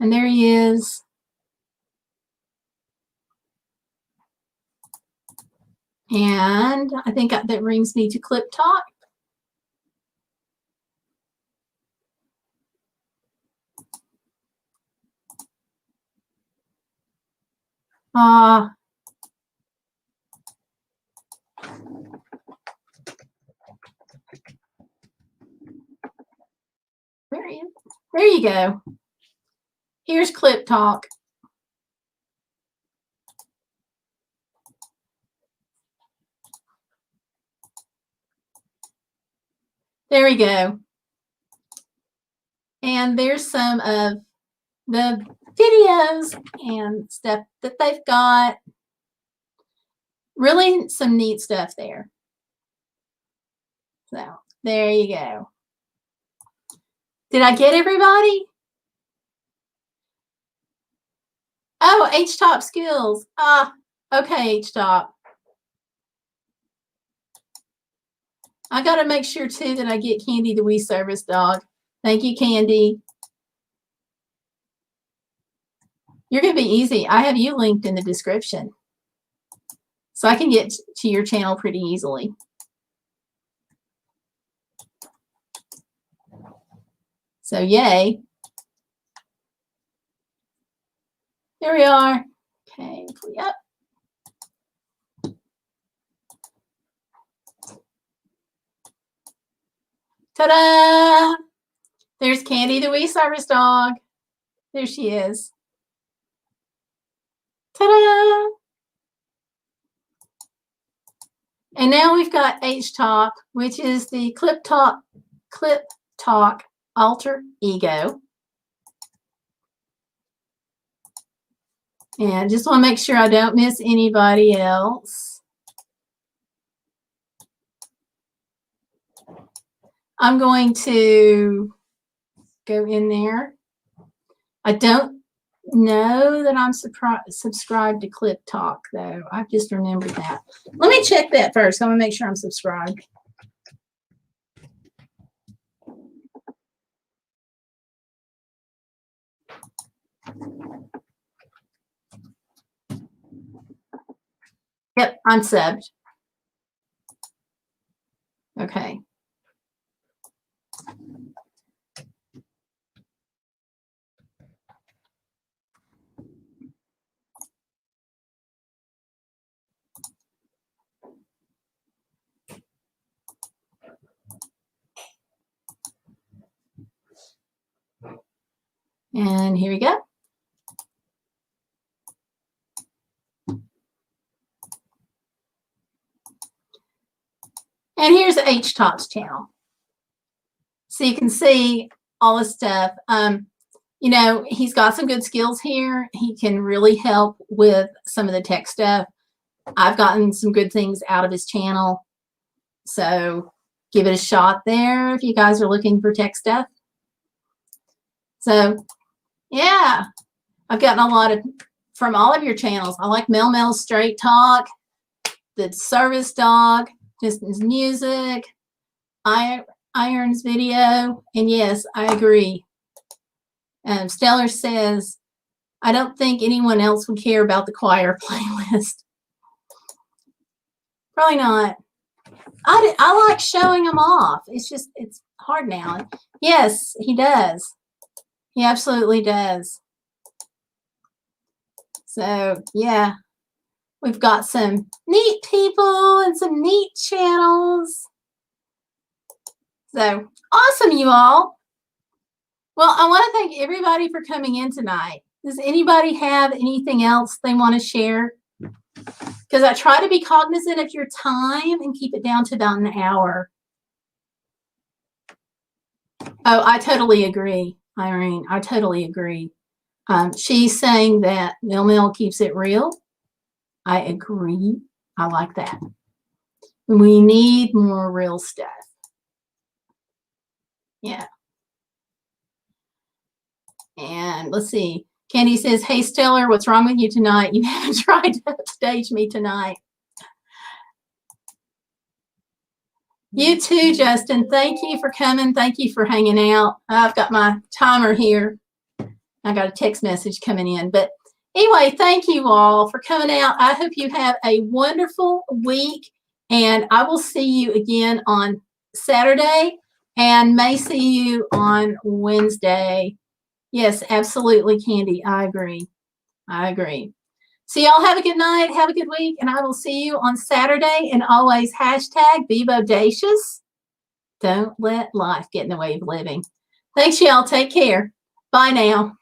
And there he is. And I think that brings me to Clip Talk. There you go. Here's Clip Talk. There we go. And there's some of the videos and stuff that they've got. Really some neat stuff there. So there you go. Did I get everybody? Oh, H-Top Skills. Okay, H-Top. I got to make sure, too, that I get Candy the Wee Service Dog. Thank you, Candy. You're going to be easy. I have you linked in the description. So I can get to your channel pretty easily. So, yay. There we are. Okay, yep. Ta-da! There's Candy the Wee Service Dog. There she is. Ta-da! And now we've got HTalk, which is the Clip Talk alter ego. And just want to make sure I don't miss anybody else. I'm going to go in there. I don't know that I'm subscribed to Clip Talk, though. I've just remembered that. Let me check that first. I want to make sure I'm subscribed. Yep, I'm subbed. Okay. And here we go. And here's HTalk's channel. So you can see all the stuff. You know, he's got some good skills here. He can really help with some of the tech stuff. I've gotten some good things out of his channel. So give it a shot there if you guys are looking for tech stuff. So, yeah, I've gotten a lot from all of your channels. I like Mel's Straight Talk, the Service Dog, just his music, Iron's video, and yes, I agree. Stellar says, I don't think anyone else would care about the choir playlist. Probably not. I like showing them off. It's just, it's hard now. Yes, he does. He absolutely does. So, yeah, we've got some neat people and some neat channels. So, awesome, you all. Well, I want to thank everybody for coming in tonight. Does anybody have anything else they want to share? Because I try to be cognizant of your time and keep it down to about an hour. Oh, I totally agree, Irene. I totally agree. She's saying that Mel keeps it real. I agree. I like that. We need more real stuff. Yeah. And let's see. Candy says, hey, Stellar, what's wrong with you tonight? You haven't tried to stage me tonight. You too, Justin. Thank you for coming. Thank you for hanging out. I've got my timer here. I got a text message coming in. But anyway, thank you all for coming out. I hope you have a wonderful week. And I will see you again on Saturday and may see you on Wednesday. Yes, absolutely, Candy. I agree. I agree. So y'all have a good night. Have a good week. And I will see you on Saturday. And always hashtag be bodacious. Don't let life get in the way of living. Thanks, y'all. Take care. Bye now.